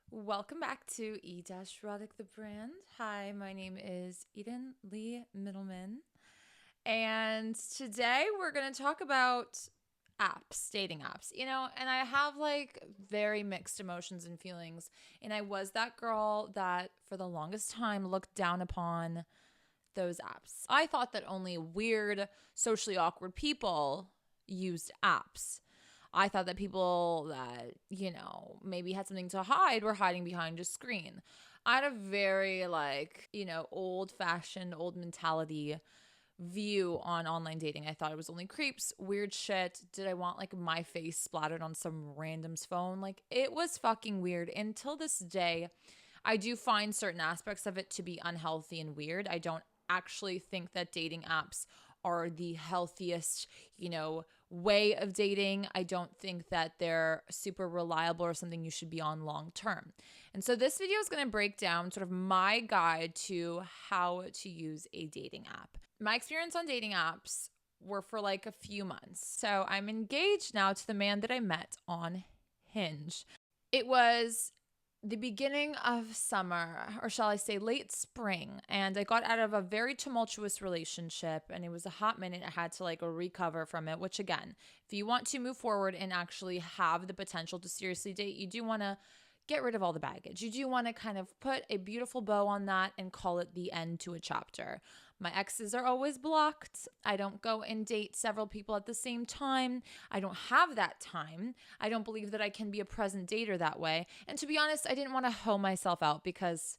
Welcome back to E-Erotic the brand. Hi, my name is Eden Lee Middleman. And today we're going to talk about apps, dating apps, and I have like very mixed emotions and feelings. And I was that girl that for the longest time looked down upon those apps. I thought that only weird, socially awkward people used apps. I thought that people that, maybe had something to hide were hiding behind a screen. I had a very old fashioned, old mentality view on online dating. I thought it was only creeps, weird shit. Did I want like my face splattered on some random's phone? Like it was fucking weird. Until this day, I do find certain aspects of it to be unhealthy and weird. I don't actually think that dating apps are the healthiest, way of dating. I don't think that they're super reliable or something you should be on long term. And so this video is going to break down sort of my guide to how to use a dating app. My experience on dating apps were for like a few months. So I'm engaged now to the man that I met on Hinge. It was the beginning of summer, or shall I say late spring, and I got out of a very tumultuous relationship, and it was a hot minute. I had to like recover from it, which again, if you want to move forward and actually have the potential to seriously date, you do want to get rid of all the baggage. You do want to kind of put a beautiful bow on that and call it the end to a chapter. My exes are always blocked. I don't go and date several people at the same time. I don't have that time. I don't believe that I can be a present dater that way. And to be honest, I didn't want to hoe myself out because,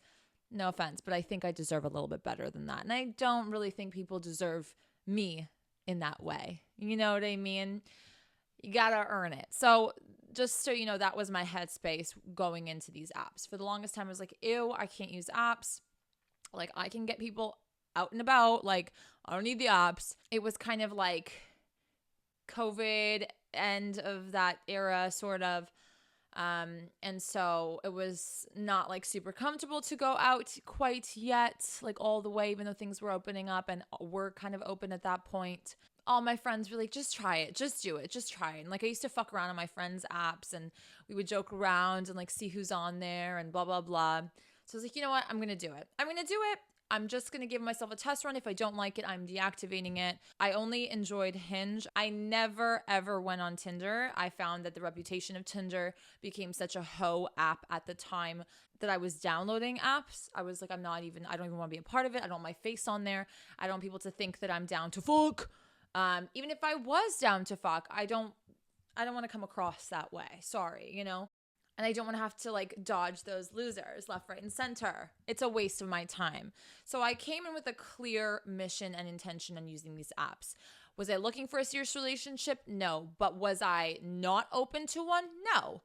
no offense, but I think I deserve a little bit better than that. And I don't really think people deserve me in that way. You know what I mean? You gotta earn it. So just so you know, that was my headspace going into these apps. For the longest time, I was like, ew, I can't use apps. Like, I can get people out and about. Like, I don't need the apps. It was kind of like COVID, end of that era, sort of. And so it was not like super comfortable to go out quite yet, like all the way, even though things were opening up and were kind of open at that point. All my friends were like, just try it, just do it, just try it. And like I used to fuck around on my friends' apps and we would joke around and like see who's on there and blah, blah, blah. So I was like, you know what? I'm going to do it. I'm going to do it. I'm just going to give myself a test run. If I don't like it, I'm deactivating it. I only enjoyed Hinge. I never, ever went on Tinder. I found that the reputation of Tinder became such a hoe app at the time that I was downloading apps. I was like, I don't even want to be a part of it. I don't want my face on there. I don't want people to think that I'm down to fuck. Even if I was down to fuck, I don't want to come across that way. Sorry, And I don't want to have to like dodge those losers left, right, and center. It's a waste of my time. So I came in with a clear mission and intention on using these apps. Was I looking for a serious relationship? No. But was I not open to one? No.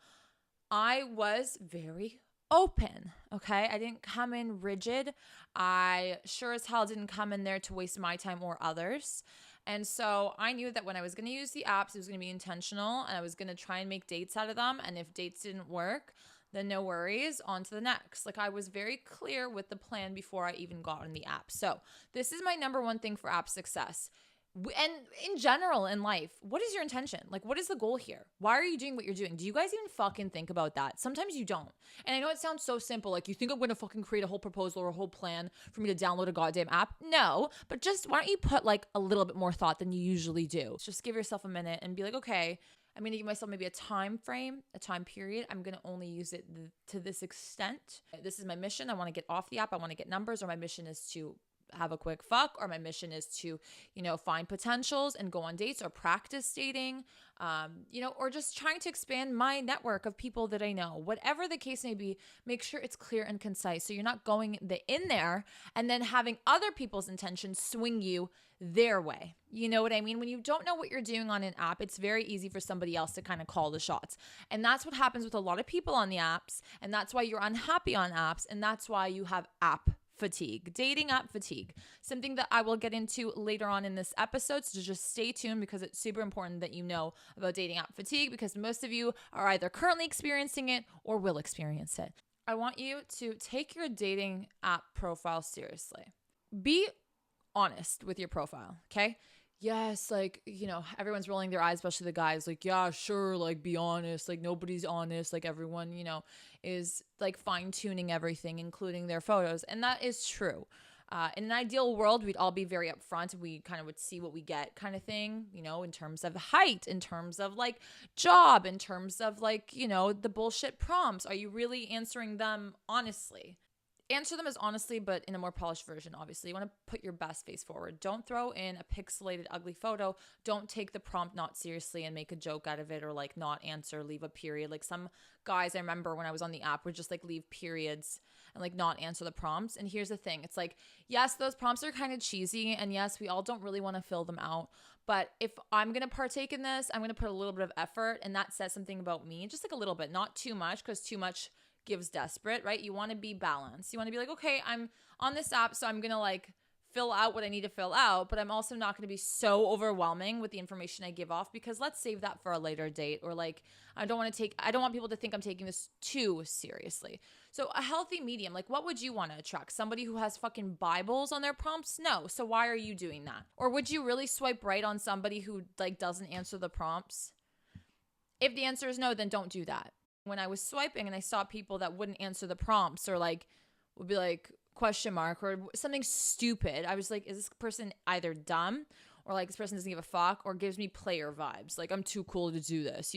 I was very open, okay? I didn't come in rigid. I sure as hell didn't come in there to waste my time or others. And so I knew that when I was going to use the apps, it was going to be intentional and I was going to try and make dates out of them. And if dates didn't work, then no worries, on to the next. Like I was very clear with the plan before I even got on the app. So this is my number one thing for app success. And in general in life, what is your intention? Like, what is the goal here? Why are you doing what you're doing? Do you guys even fucking think about that? Sometimes you don't. And I know it sounds so simple. Like, you think I'm going to fucking create a whole proposal or a whole plan for me to download a goddamn app? No, but just why don't you put like a little bit more thought than you usually do? Just give yourself a minute and be like, okay, I'm going to give myself maybe a time frame, a time period. I'm going to only use it to this extent. This is my mission. I want to get off the app. I want to get numbers, or my mission is to have a quick fuck, or my mission is to, find potentials and go on dates or practice dating, or just trying to expand my network of people that I know. Whatever the case may be, make sure it's clear and concise. So you're not going in there and then having other people's intentions swing you their way. You know what I mean? When you don't know what you're doing on an app, it's very easy for somebody else to kind of call the shots. And that's what happens with a lot of people on the apps. And that's why you're unhappy on apps. And that's why you have app fatigue, dating app fatigue, something that I will get into later on in this episode. So just stay tuned, because it's super important that you know about dating app fatigue, because most of you are either currently experiencing it or will experience it. I want you to take your dating app profile seriously. Be honest with your profile, okay? yes, like, everyone's rolling their eyes, especially the guys, like, yeah, sure, like, be honest, like, nobody's honest, like, everyone, is like fine tuning everything, including their photos. And that is true. In an ideal world, we'd all be very upfront. We kind of would see what we get, kind of thing, in terms of height, in terms of like job, in terms of like, the bullshit prompts. Are you really answering them honestly? Answer them as honestly, but in a more polished version, obviously. You want to put your best face forward. Don't throw in a pixelated, ugly photo. Don't take the prompt not seriously and make a joke out of it, or like not answer, leave a period. Like some guys I remember when I was on the app would just like leave periods and like not answer the prompts. And here's the thing. It's like, yes, those prompts are kind of cheesy. And yes, we all don't really want to fill them out. But if I'm going to partake in this, I'm going to put a little bit of effort. And that says something about me, just like a little bit, not too much, because too much gives desperate, right? You want to be balanced. You want to be like, okay, I'm on this app, so I'm going to like fill out what I need to fill out, but I'm also not going to be so overwhelming with the information I give off, because let's save that for a later date. Or like, I don't want people to think I'm taking this too seriously. So a healthy medium, like what would you want to attract? Somebody who has fucking Bibles on their prompts? No. So why are you doing that? Or would you really swipe right on somebody who like doesn't answer the prompts? If the answer is no, then don't do that. When I was swiping and I saw people that wouldn't answer the prompts, or like would be like question mark or something stupid, I was like, is this person either dumb, or like this person doesn't give a fuck, or gives me player vibes, like I'm too cool to do this,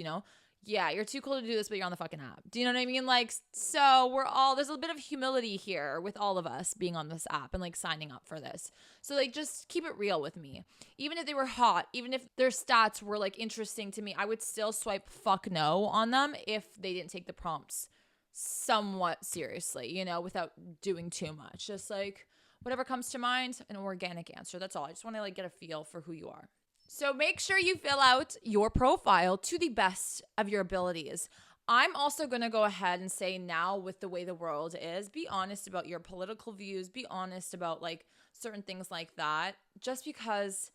Yeah, you're too cool to do this, but you're on the fucking app. Do you know what I mean? Like, so there's a bit of humility here with all of us being on this app and like signing up for this. So like, just keep it real with me. Even if they were hot, even if their stats were like interesting to me, I would still swipe fuck no on them if they didn't take the prompts somewhat seriously, without doing too much. Just like whatever comes to mind, an organic answer. That's all. I just want to like get a feel for who you are. So make sure you fill out your profile to the best of your abilities. I'm also going to go ahead and say, now with the way the world is, be honest about your political views. Be honest about like certain things like that, just because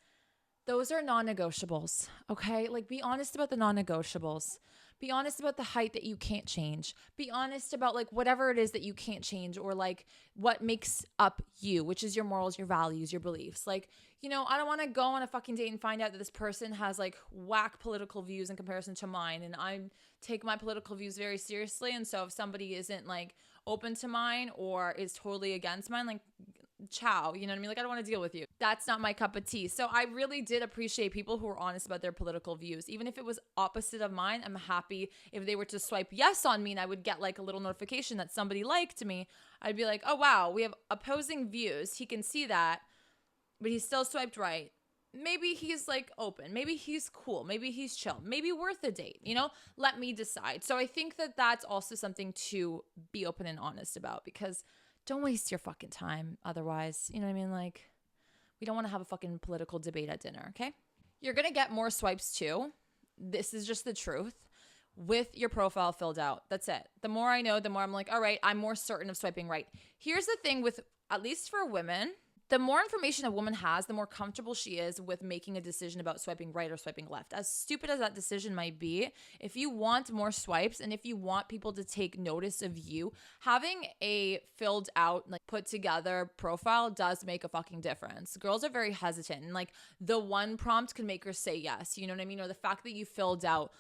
those are non-negotiables, okay? Like, be honest about the non-negotiables. Be honest about the height that you can't change. Be honest about like whatever it is that you can't change, or like what makes up you, which is your morals, your values, your beliefs. Like, I don't want to go on a fucking date and find out that this person has like whack political views in comparison to mine, and I take my political views very seriously. And so if somebody isn't like open to mine or is totally against mine, like, ciao, you know what I mean? Like, I don't want to deal with you. That's not my cup of tea. So I really did appreciate people who were honest about their political views. Even if it was opposite of mine, I'm happy if they were to swipe yes on me and I would get like a little notification that somebody liked me. I'd be like, oh wow, we have opposing views. He can see that, but he still swiped right. Maybe he's like open. Maybe he's cool. Maybe he's chill. Maybe worth a date, let me decide. So I think that that's also something to be open and honest about, because don't waste your fucking time otherwise. You know what I mean? Like, we don't want to have a fucking political debate at dinner, okay? You're going to get more swipes too. This is just the truth. With your profile filled out. That's it. The more I know, the more I'm like, all right, I'm more certain of swiping right. Here's the thing with, at least for women, the more information a woman has, the more comfortable she is with making a decision about swiping right or swiping left. As stupid as that decision might be, if you want more swipes and if you want people to take notice of you, having a filled out, like put together profile does make a fucking difference. Girls are very hesitant, and like the one prompt can make her say yes. You know what I mean? Or the fact that you filled out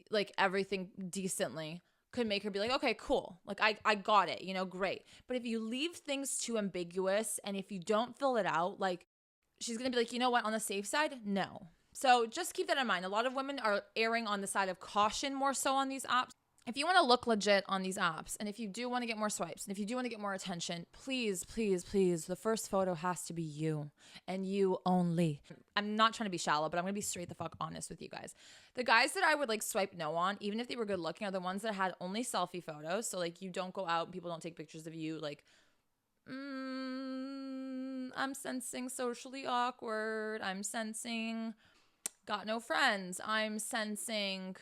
like everything decently could make her be like, okay, cool. Like, I got it, great. But if you leave things too ambiguous and if you don't fill it out, like, she's going to be like, you know what, on the safe side, no. So just keep that in mind. A lot of women are erring on the side of caution more so on these apps. If you want to look legit on these apps, and if you do want to get more swipes, and if you do want to get more attention, please, please, please, the first photo has to be you and you only. I'm not trying to be shallow, but I'm going to be straight the fuck honest with you guys. The guys that I would like swipe no on, even if they were good looking, are the ones that had only selfie photos. So like, you don't go out and people don't take pictures of you. Like, I'm sensing socially awkward. I'm sensing got no friends. I'm sensing,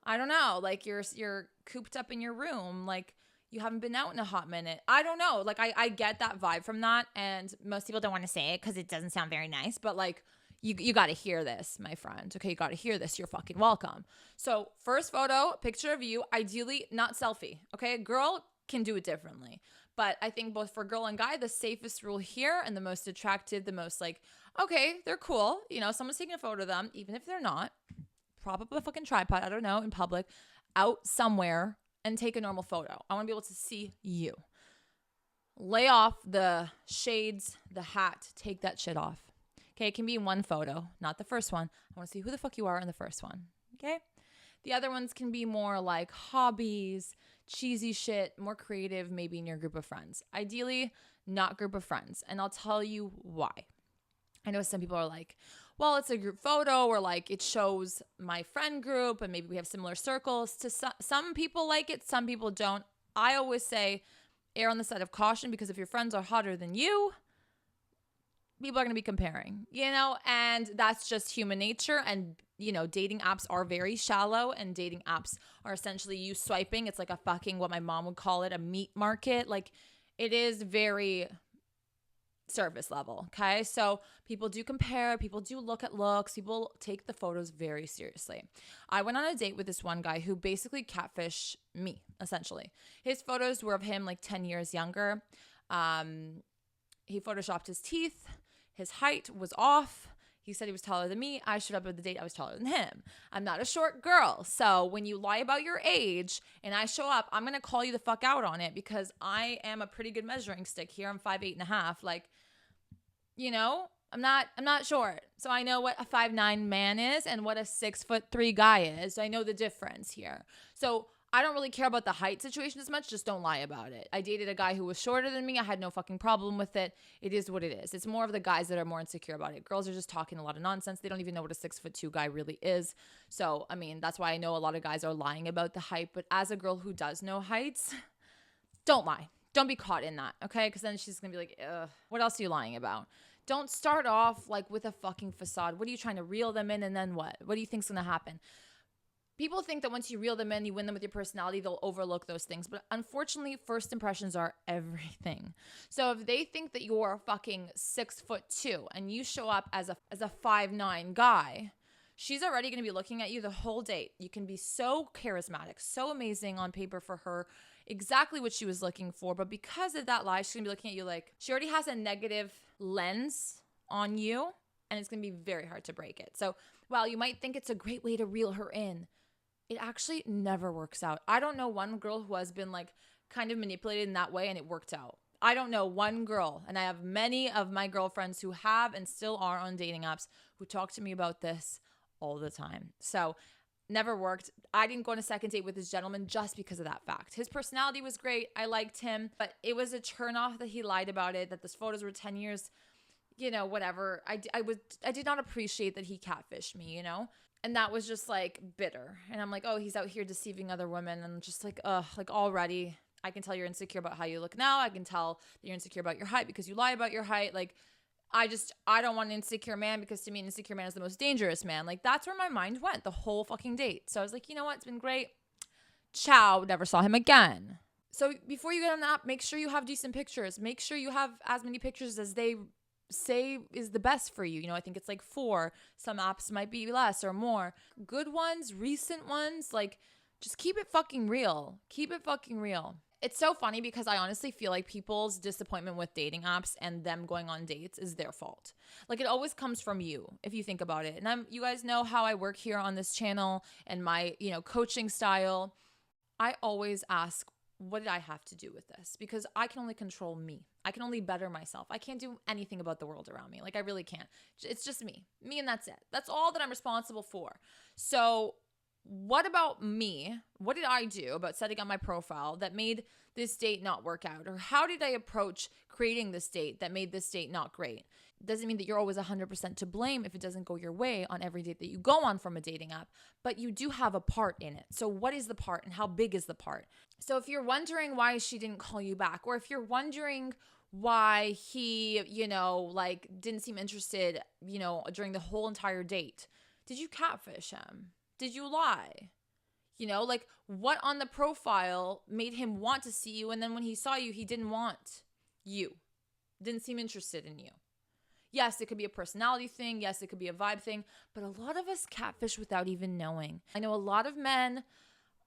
I don't know, like you're cooped up in your room, like you haven't been out in a hot minute. I don't know. Like I get that vibe from that, and most people don't want to say it because it doesn't sound very nice, but like you got to hear this, my friend. Okay, you got to hear this. You're fucking welcome. So first photo, picture of you, ideally not selfie. Okay, girl, can do it differently. But I think both for girl and guy, the safest rule here and the most attractive, the most like, okay, they're cool. Someone's taking a photo of them, even if they're not. Prop up a fucking tripod, I don't know, in public, out somewhere, and take a normal photo. I want to be able to see you. Lay off the shades, the hat, take that shit off. Okay, it can be one photo, not the first one. I want to see who the fuck you are in the first one. Okay? The other ones can be more like hobbies, cheesy shit, more creative, maybe in your group of friends. Ideally, not group of friends. And I'll tell you why. I know some people are like, well, it's a group photo, or like it shows my friend group and maybe we have similar circles. To some people like it, some people don't. I always say err on the side of caution, because if your friends are hotter than you, people are going to be comparing, and that's just human nature. And, dating apps are very shallow, and dating apps are essentially you swiping. It's like a fucking, what my mom would call it, a meat market. Like, it is very surface level. Okay. So people do compare, people do look at looks, people take the photos very seriously. I went on a date with this one guy who basically catfished me, essentially. His photos were of him like 10 years younger. He photoshopped his teeth. His height was off. He said he was taller than me. I showed up at the date, I was taller than him. I'm not a short girl. So when you lie about your age and I show up, I'm going to call you the fuck out on it, because I am a pretty good measuring stick here. I'm 5'8.5". Like, I'm not short. So I know what a 5'9" man is and what a 6'3" guy is. I know the difference here. So I don't really care about the height situation as much. Just don't lie about it. I dated a guy who was shorter than me. I had no fucking problem with it. It is what it is. It's more of the guys that are more insecure about it. Girls are just talking a lot of nonsense. They don't even know what a 6'2" guy really is. So, that's why I know a lot of guys are lying about the height. But as a girl who does know heights, don't lie. Don't be caught in that, okay? Because then she's going to be like, ugh, what else are you lying about? Don't start off like with a fucking facade. What are you trying to reel them in, and then what? What do you think's going to happen? People think that once you reel them in, you win them with your personality, they'll overlook those things. But unfortunately, first impressions are everything. So if they think that you're fucking 6'2" and you show up as a 5'9" guy, she's already going to be looking at you the whole date. You can be so charismatic, so amazing on paper for her, exactly what she was looking for. But because of that lie, she's going to be looking at you like she already has a negative lens on you, and it's going to be very hard to break it. So while you might think it's a great way to reel her in, it actually never works out. I don't know one girl who has been like kind of manipulated in that way and it worked out. I don't know one girl, and I have many of my girlfriends who have and still are on dating apps who talk to me about this all the time. So never worked. I didn't go on a second date with this gentleman just because of that fact. His personality was great. I liked him, but it was a turn off that he lied about it, that those photos were 10 years, whatever. I did not appreciate that he catfished me, And that was just like bitter. And I'm like, oh, he's out here deceiving other women. And just like, like already I can tell you're insecure about how you look now. I can tell that you're insecure about your height because you lie about your height. Like, I don't want an insecure man, because to me, an insecure man is the most dangerous man. Like, that's where my mind went the whole fucking date. So I was like, you know what? It's been great. Ciao. Never saw him again. So before you get on the app, make sure you have decent pictures. Make sure you have as many pictures as they say is the best for you. I think it's like 4. Some apps might be less or more. Good ones, recent ones, like just keep it fucking real. Keep it fucking real. It's so funny because I honestly feel like people's disappointment with dating apps and them going on dates is their fault. Like, it always comes from you if you think about it. And you guys know how I work here on this channel and my, coaching style. I always ask, what did I have to do with this? Because I can only control me. I can only better myself. I can't do anything about the world around me. Like, I really can't. It's just me. Me, and that's it. That's all that I'm responsible for. So what about me? What did I do about setting up my profile that made this date not work out? Or how did I approach creating this date that made this date not great? Doesn't mean that you're always 100% to blame if it doesn't go your way on every date that you go on from a dating app, but you do have a part in it. So what is the part and how big is the part? So if you're wondering why she didn't call you back, or if you're wondering why he, didn't seem interested, during the whole entire date, did you catfish him? Did you lie? What on the profile made him want to see you? And then when he saw you, he didn't want you. Didn't seem interested in you. Yes, it could be a personality thing. Yes, it could be a vibe thing. But a lot of us catfish without even knowing. I know a lot of men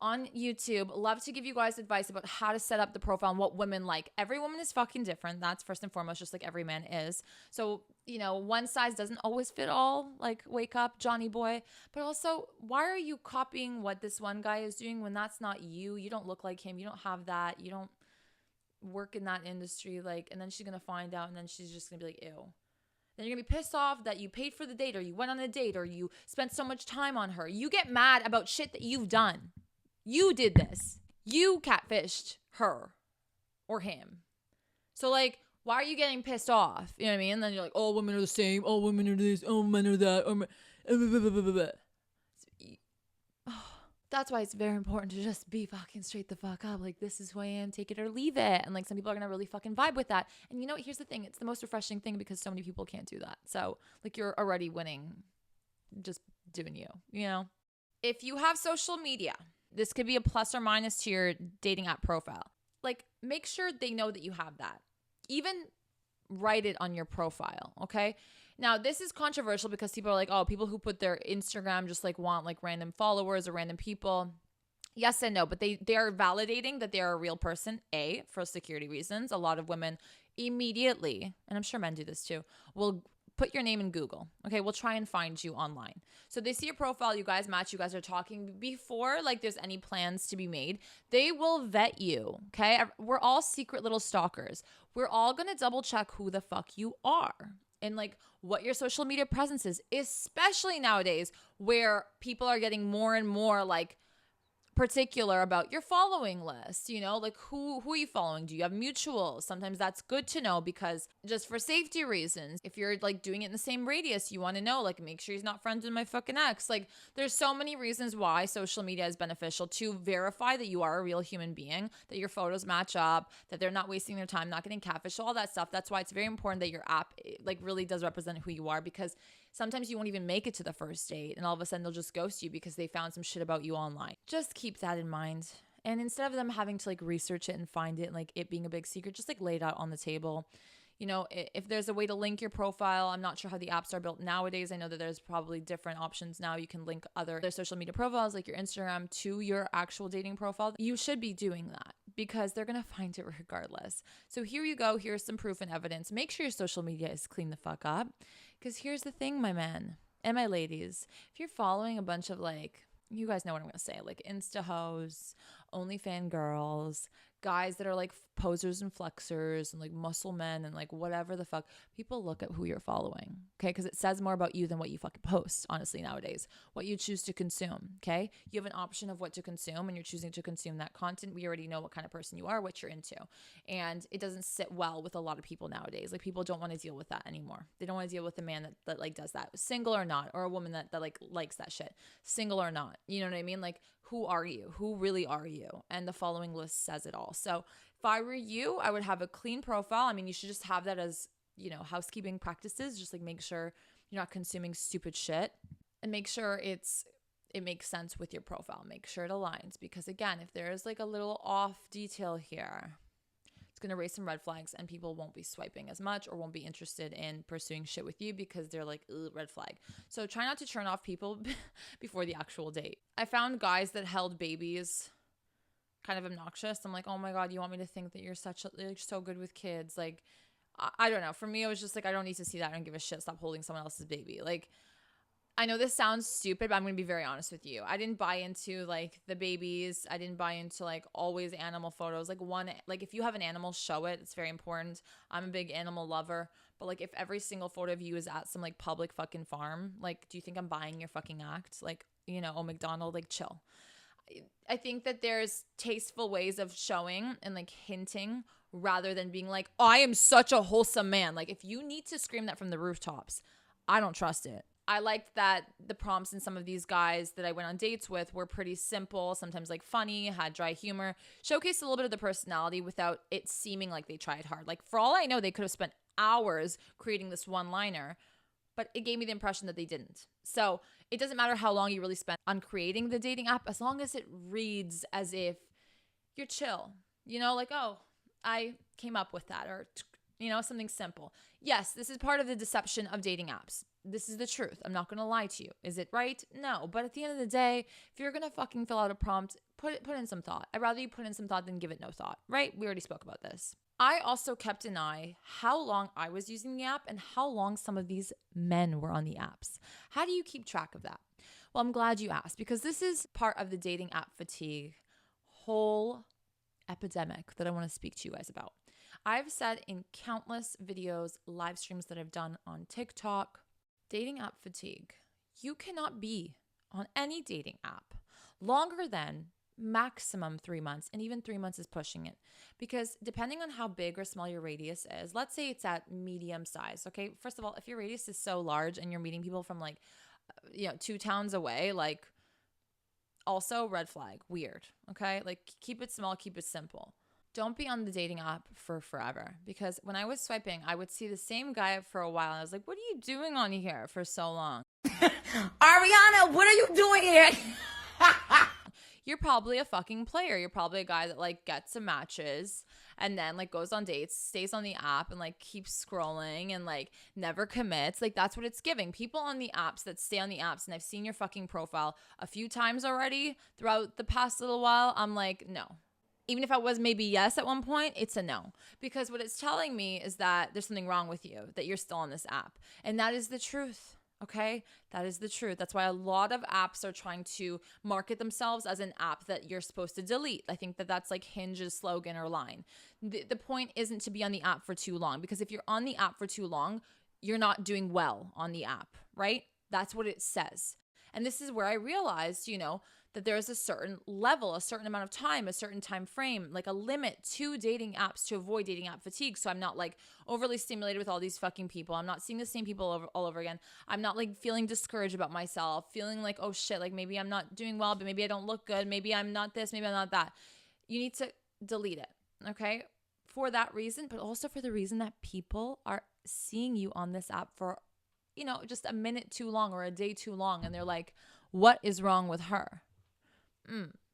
on YouTube. Love to give you guys advice about how to set up the profile and what women like. Every woman is fucking different. That's first and foremost, just like every man is. So, one size doesn't always fit all. Like, wake up, Johnny boy. But also, why are you copying what this one guy is doing when that's not you? You don't look like him. You don't have that. You don't work in that industry. Like, and then she's going to find out and then she's just going to be like, ew. Then you're going to be pissed off that you paid for the date or you went on a date or you spent so much time on her. You get mad about shit that you've done. You did this. You catfished her or him. So, like, why are you getting pissed off? You know what I mean? And then you're like, all women are the same. All women are this. All men are that. That's why it's very important to just be fucking straight the fuck up. Like, this is who I am. Take it or leave it. And, like, some people are going to really fucking vibe with that. And, here's the thing. It's the most refreshing thing because so many people can't do that. So, like, you're already winning just doing you. If you have social media, this could be a plus or minus to your dating app profile. Like, make sure they know that you have that. Even write it on your profile, okay? Now, this is controversial because people are like, oh, people who put their Instagram just like want like random followers or random people. Yes and no, but they are validating that they are a real person, A, for security reasons. A lot of women immediately, and I'm sure men do this too, will put your name in Google. Okay, we'll try and find you online. So they see your profile, you guys match, you guys are talking. Before like there's any plans to be made, they will vet you. Okay, we're all secret little stalkers. We're all gonna double check who the fuck you are and like what your social media presence is, especially nowadays where people are getting more and more like particular about your following list, like who are you following? Do you have mutuals? Sometimes that's good to know because just for safety reasons, if you're like doing it in the same radius, you want to know, like, make sure he's not friends with my fucking ex. Like, there's so many reasons why social media is beneficial to verify that you are a real human being, that your photos match up, that they're not wasting their time, not getting catfished, all that stuff. That's why it's very important that your app like really does represent who you are, because sometimes you won't even make it to the first date and all of a sudden they'll just ghost you because they found some shit about you online. Just keep that in mind. And instead of them having to like research it and find it and like it being a big secret, just like lay it out on the table. If there's a way to link your profile, I'm not sure how the apps are built nowadays. I know that there's probably different options now. You can link other social media profiles like your Instagram to your actual dating profile. You should be doing that because they're going to find it regardless. So here you go. Here's some proof and evidence. Make sure your social media is clean the fuck up. Because here's the thing, my men and my ladies, if you're following a bunch of like, you guys know what I'm going to say, like Insta hoes, OnlyFans girls, guys that are like posers and flexers and like muscle men and like whatever the fuck, people look at who you're following, okay? Because it says more about you than what you fucking post, honestly, nowadays. What you choose to consume, okay? You have an option of what to consume and you're choosing to consume that content. We already know what kind of person you are, what you're into. And it doesn't sit well with a lot of people nowadays. Like, people don't want to deal with that anymore. They don't want to deal with a man that like does that, single or not, or a woman that like likes that shit, single or not. You know what I mean? Like, who are you? Who really are you? And the following list says it all. So if I were you, I would have a clean profile. I mean, you should just have that as, housekeeping practices. Just like make sure you're not consuming stupid shit and make sure it makes sense with your profile. Make sure it aligns, because again, if there is like a little off detail here, it's going to raise some red flags and people won't be swiping as much or won't be interested in pursuing shit with you because they're like, red flag. So try not to turn off people before the actual date. I found guys that held babies kind of obnoxious. I'm like, oh my God, you want me to think that you're so good with kids? Like, I don't know. For me, it was just like, I don't need to see that. I don't give a shit. Stop holding someone else's baby. Like, I know this sounds stupid, but I'm going to be very honest with you. I didn't buy into like the babies. I didn't buy into like always animal photos. Like if you have an animal, show it. It's very important. I'm a big animal lover. But like if every single photo of you is at some like public fucking farm, like, do you think I'm buying your fucking act? Like, oh, McDonald, like, chill. I think that there's tasteful ways of showing and like hinting rather than being like, oh, I am such a wholesome man. Like, if you need to scream that from the rooftops, I don't trust it. I liked that the prompts in some of these guys that I went on dates with were pretty simple, sometimes like funny, had dry humor, showcased a little bit of the personality without it seeming like they tried hard. Like, for all I know, they could have spent hours creating this one-liner, but it gave me the impression that they didn't. So it doesn't matter how long you really spent on creating the dating app, as long as it reads as if you're chill, like, oh, I came up with that, or, something simple. Yes, this is part of the deception of dating apps. This is the truth. I'm not going to lie to you. Is it right? No. But at the end of the day, if you're going to fucking fill out a prompt, put in some thought. I'd rather you put in some thought than give it no thought, right? We already spoke about this. I also kept an eye how long I was using the app and how long some of these men were on the apps. How do you keep track of that? Well, I'm glad you asked, because this is part of the dating app fatigue whole epidemic that I want to speak to you guys about. I've said in countless videos, live streams that I've done on TikTok, dating app fatigue. You cannot be on any dating app longer than maximum 3 months, and even 3 months is pushing it, because depending on how big or small your radius is, let's say it's at medium size. Okay. First of all, if your radius is so large and you're meeting people from like, 2 towns away, like, also red flag, weird. Okay. Like, keep it small, keep it simple. Don't be on the dating app for forever, because when I was swiping, I would see the same guy for a while. And I was like, what are you doing on here for so long? Ariana, what are you doing here? You're probably a fucking player. You're probably a guy that like gets some matches and then like goes on dates, stays on the app and like keeps scrolling and like never commits. Like, that's what it's giving. People on the apps that stay on the apps, and I've seen your fucking profile a few times already throughout the past little while. I'm like, no. Even if I was maybe yes at one point, it's a no. Because what it's telling me is that there's something wrong with you, that you're still on this app. And that is the truth. Okay? That is the truth. That's why a lot of apps are trying to market themselves as an app that you're supposed to delete. I think that that's like Hinge's slogan or line. The point isn't to be on the app for too long, because if you're on the app for too long, you're not doing well on the app, right? That's what it says. And this is where I realized, that there's a certain level, a certain amount of time, a certain time frame, like a limit to dating apps to avoid dating app fatigue. So I'm not like overly stimulated with all these fucking people. I'm not seeing the same people all over again. I'm not like feeling discouraged about myself, feeling like, oh shit, like maybe I'm not doing well, but maybe I don't look good. Maybe I'm not this, maybe I'm not that. You need to delete it, okay? For that reason, but also for the reason that people are seeing you on this app for, just a minute too long or a day too long. And they're like, what is wrong with her?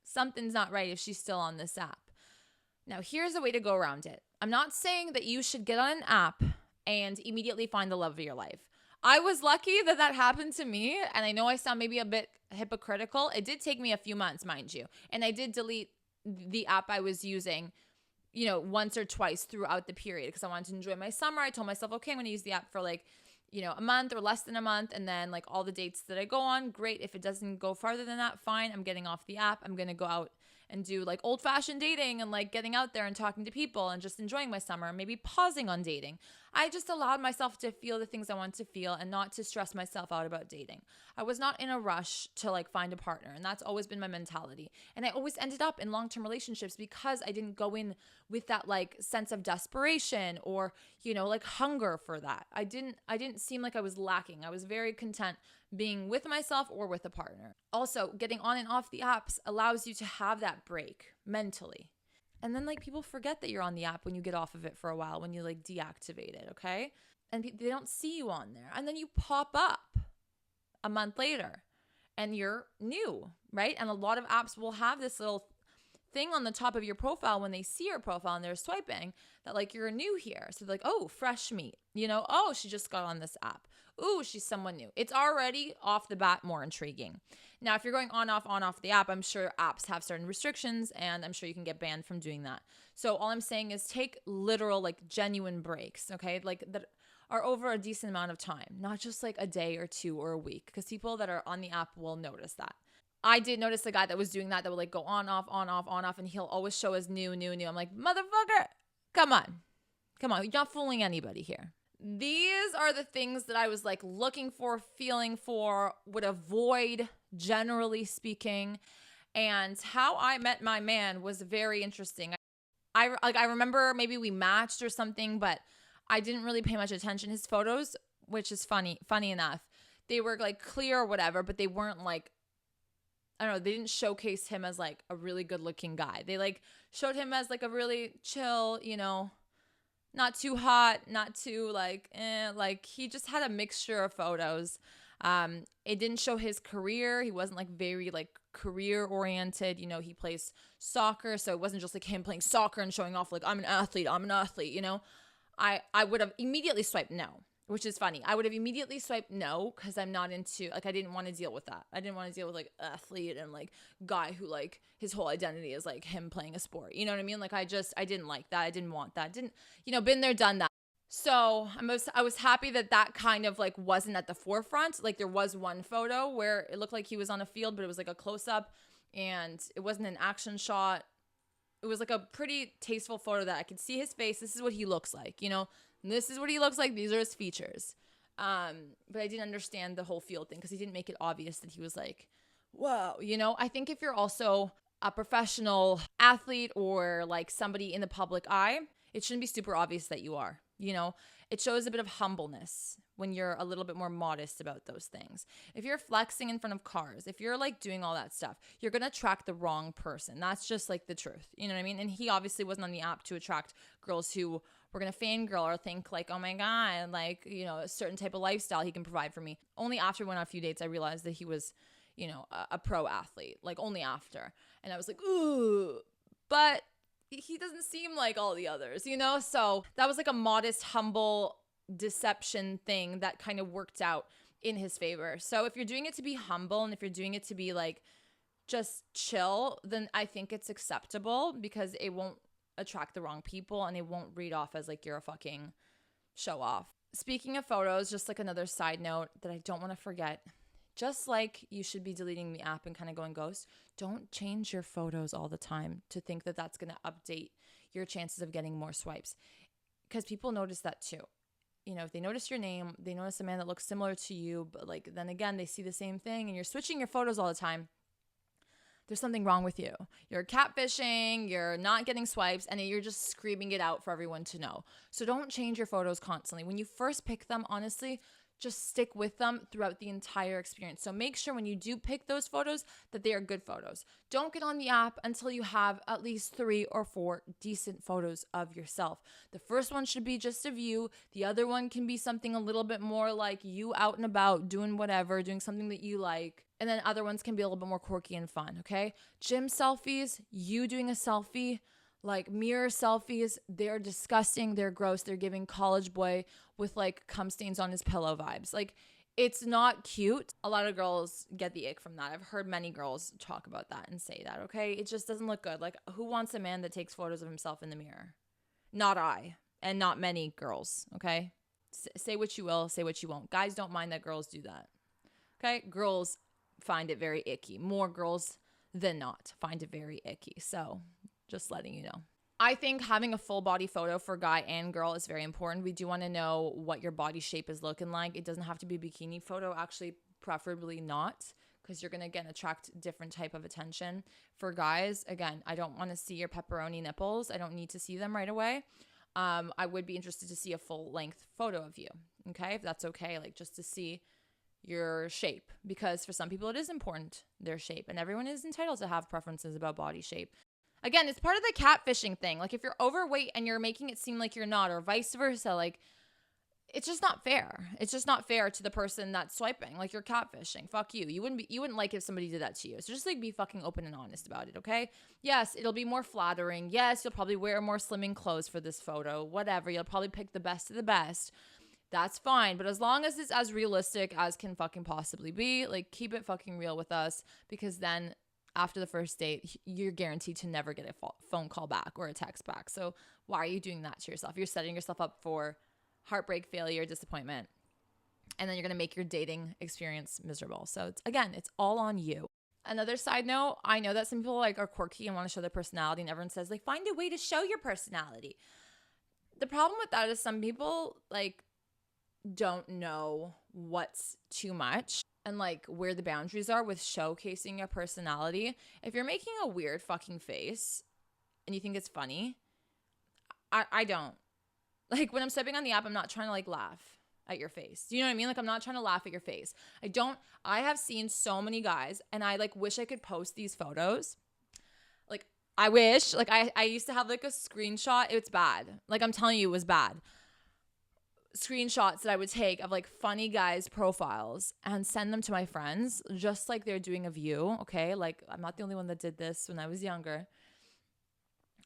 Something's not right if she's still on this app. Now, here's a way to go around it. I'm not saying that you should get on an app and immediately find the love of your life. I was lucky that happened to me, and I know I sound maybe a bit hypocritical. It did take me a few months, mind you, and I did delete the app I was using, once or twice throughout the period, because I wanted to enjoy my summer. I told myself, okay, I'm going to use the app for like, a month or less than a month. And then like all the dates that I go on, great. If it doesn't go farther than that, fine. I'm getting off the app. I'm going to go out and do like old fashioned dating and like getting out there and talking to people and just enjoying my summer, maybe pausing on dating. I just allowed myself to feel the things I want to feel and not to stress myself out about dating. I was not in a rush to like find a partner, and that's always been my mentality. And I always ended up in long-term relationships because I didn't go in with that like sense of desperation or, like hunger for that. I didn't seem like I was lacking. I was very content being with myself or with a partner. Also, getting on and off the apps allows you to have that break mentally. And then like people forget that you're on the app when you get off of it for a while, when you like deactivate it, okay? And they don't see you on there. And then you pop up a month later and you're new, right? And a lot of apps will have this little thing on the top of your profile when they see your profile and they're swiping that like you're new here. So they're like, oh, fresh meat, oh, she just got on this app. Ooh, she's someone new. It's already off the bat more intriguing. Now, if you're going on, off the app, I'm sure apps have certain restrictions and I'm sure you can get banned from doing that. So all I'm saying is take literal, like genuine breaks, okay? Like that are over a decent amount of time, not just like a day or two or a week, because people that are on the app will notice that. I did notice a guy that was doing that would like go on, off, and he'll always show as new. I'm like, motherfucker, come on. You're not fooling anybody here. These are the things that I was like looking for, feeling for, would avoid, generally speaking. And how I met my man was very interesting. I remember maybe we matched or something, but I didn't really pay much attention. His photos, which is funny enough, they were like clear or whatever, but they weren't like, I don't know, they didn't showcase him as like a really good looking guy. They like showed him as like a really chill, not too hot, not too like he just had a mixture of photos. It didn't show his career. He wasn't like very like career oriented. He plays soccer. So it wasn't just like him playing soccer and showing off like, I'm an athlete. I would have immediately swiped no. which is funny. I would have immediately swiped no because I'm not into, like, I didn't want to deal with that. I didn't want to deal with, like, athlete and, like, guy who, like, his whole identity is, like, him playing a sport. You know what I mean? Like, I didn't like that. I didn't want that. Didn't, been there, done that. So I was happy that kind of, like, wasn't at the forefront. Like, there was one photo where it looked like he was on a field, but it was, like, a close-up, and it wasn't an action shot. It was, like, a pretty tasteful photo that I could see his face. This is what he looks like, This is what he looks like. These are his features. But I didn't understand the whole field thing because he didn't make it obvious that he was like, whoa, I think if you're also a professional athlete or like somebody in the public eye, it shouldn't be super obvious that you are, It shows a bit of humbleness when you're a little bit more modest about those things. If you're flexing in front of cars, if you're like doing all that stuff, you're going to attract the wrong person. That's just like the truth. You know what I mean? And he obviously wasn't on the app to attract girls who were going to fangirl or think like, oh my God, like, a certain type of lifestyle he can provide for me. Only after we went on a few dates, I realized that he was, a pro athlete, like only after. And I was like, ooh, but he doesn't seem like all the others, So that was like a modest, humble deception thing that kind of worked out in his favor. So if you're doing it to be humble and if you're doing it to be like just chill, then I think it's acceptable because it won't attract the wrong people and it won't read off as like you're a fucking show off. Speaking of photos, just like another side note that I don't want to forget, just like you should be deleting the app and kind of going ghost, don't change your photos all the time to think that that's going to update your chances of getting more swipes, because people notice that too. If they notice your name, they notice a man that looks similar to you, but like then again, they see the same thing and you're switching your photos all the time. There's something wrong with you. You're catfishing, you're not getting swipes, and you're just screaming it out for everyone to know. So don't change your photos constantly. When you first pick them, honestly, just stick with them throughout the entire experience. So make sure when you do pick those photos that they are good photos. Don't get on the app until you have at least 3 or 4 decent photos of yourself. The first one should be just of you. The other one can be something a little bit more like you out and about doing whatever, doing something that you like. And then other ones can be a little bit more quirky and fun, okay? Gym selfies, you doing a selfie, like mirror selfies, they're disgusting, they're gross, they're giving college boy with like cum stains on his pillow vibes. Like, it's not cute. A lot of girls get the ick from that. I've heard many girls talk about that and say that, okay? It just doesn't look good. Like, who wants a man that takes photos of himself in the mirror? Not I, and not many girls, okay? Say what you will, say what you won't. Guys don't mind that girls do that, okay? Girls find it very icky. More girls than not find it very icky. So just letting you know. I think having a full body photo for guy and girl is very important. We do want to know what your body shape is looking like. It doesn't have to be a bikini photo, actually, preferably not, because you're going to, again, attract different type of attention. For guys, again, I don't want to see your pepperoni nipples. I don't need to see them right away. I would be interested to see a full length photo of you, okay? If that's okay, like just to see your shape, because for some people it is important, their shape, and everyone is entitled to have preferences about body shape. Again, it's part of the catfishing thing. Like, if you're overweight and you're making it seem like you're not, or vice versa, like, it's just not fair. It's just not fair to the person that's swiping. Like, you're catfishing. Fuck you. You wouldn't like if somebody did that to you. So just like be fucking open and honest about it, okay? Yes, it'll be more flattering. Yes, you'll probably wear more slimming clothes for this photo. Whatever. You'll probably pick the best of the best. That's fine. But as long as it's as realistic as can fucking possibly be, like, keep it fucking real with us, because then after the first date, you're guaranteed to never get a phone call back or a text back. So why are you doing that to yourself? You're setting yourself up for heartbreak, failure, disappointment, and then you're going to make your dating experience miserable. So it's all on you. Another side note, I know that some people like are quirky and want to show their personality, and everyone says like, find a way to show your personality. The problem with that is some people like don't know what's too much and like where the boundaries are with showcasing your personality. If you're making a weird fucking face and you think it's funny, I don't. Like, when I'm stepping on the app, I'm not trying to like laugh at your face. Do you know what I mean? Like, I'm not trying to laugh at your face. I have seen so many guys, and I like wish I could post these photos. Like, I wish, like I used to have like a screenshot. It's bad. Like, I'm telling you, it was bad. Screenshots that I would take of like funny guys' profiles and send them to my friends, just like they're doing of you, okay? Like, I'm not the only one that did this when I was younger.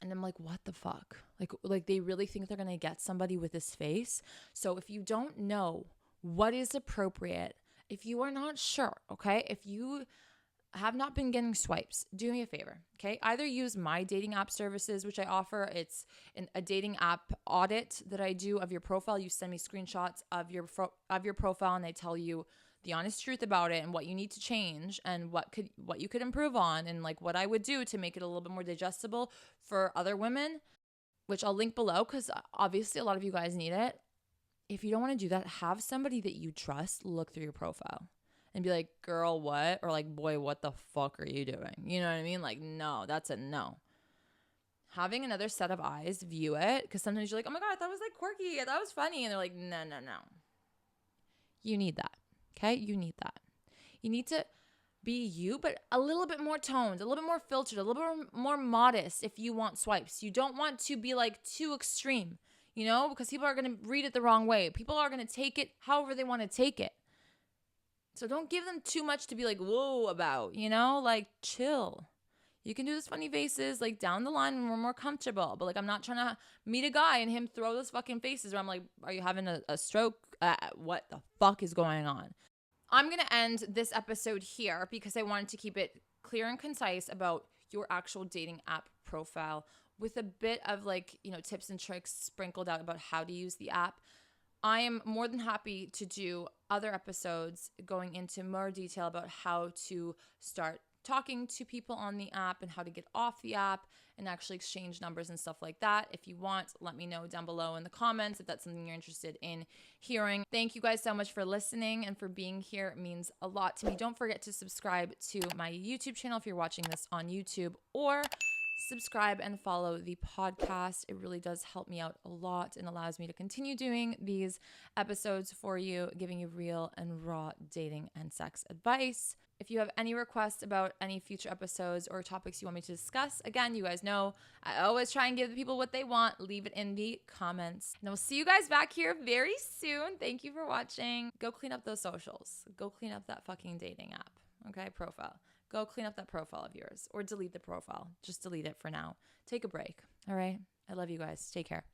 And I'm like, what the fuck? Like they really think they're going to get somebody with this face. So if you don't know what is appropriate, if you are not sure, okay? If you have not been getting swipes, do me a favor, okay? Either use my dating app services, which I offer. It's a dating app audit that I do of your profile. You send me screenshots of your profile, and they tell you the honest truth about it and what you need to change and what you could improve on, and like what I would do to make it a little bit more digestible for other women, which I'll link below because obviously a lot of you guys need it. If you don't want to do that, have somebody that you trust look through your profile and be like, girl, what? Or like, boy, what the fuck are you doing? You know what I mean? Like, no, that's a no. Having another set of eyes view it, because sometimes you're like, oh my God, I thought it was like quirky. I thought it was funny. And they're like, no. You need that, okay? You need that. You need to be you, but a little bit more toned, a little bit more filtered, a little bit more modest if you want swipes. You don't want to be like too extreme, you know, because people are going to read it the wrong way. People are going to take it however they want to take it. So don't give them too much to be like, whoa, about, you know, like chill. You can do those funny faces like down the line when we're more comfortable. But like, I'm not trying to meet a guy and him throw those fucking faces where I'm like, are you having a stroke? What the fuck is going on? I'm going to end this episode here because I wanted to keep it clear and concise about your actual dating app profile with a bit of like, you know, tips and tricks sprinkled out about how to use the app. I am more than happy to do other episodes going into more detail about how to start talking to people on the app and how to get off the app and actually exchange numbers and stuff like that. If you want, let me know down below in the comments if that's something you're interested in hearing. Thank you guys so much for listening and for being here. It means a lot to me. Don't forget to subscribe to my YouTube channel if you're watching this on YouTube, or subscribe and follow the podcast. It really does help me out a lot and allows me to continue doing these episodes for you, giving you real and raw dating and sex advice. If you have any requests about any future episodes or topics you want me to discuss, again, you guys know I always try and give the people what they want. Leave it in the comments. And we'll see you guys back here very soon. Thank you for watching. Go clean up those socials. Go clean up that fucking dating app, okay? Profile. Go clean up that profile of yours or delete the profile. Just delete it for now. Take a break, all right? I love you guys. Take care.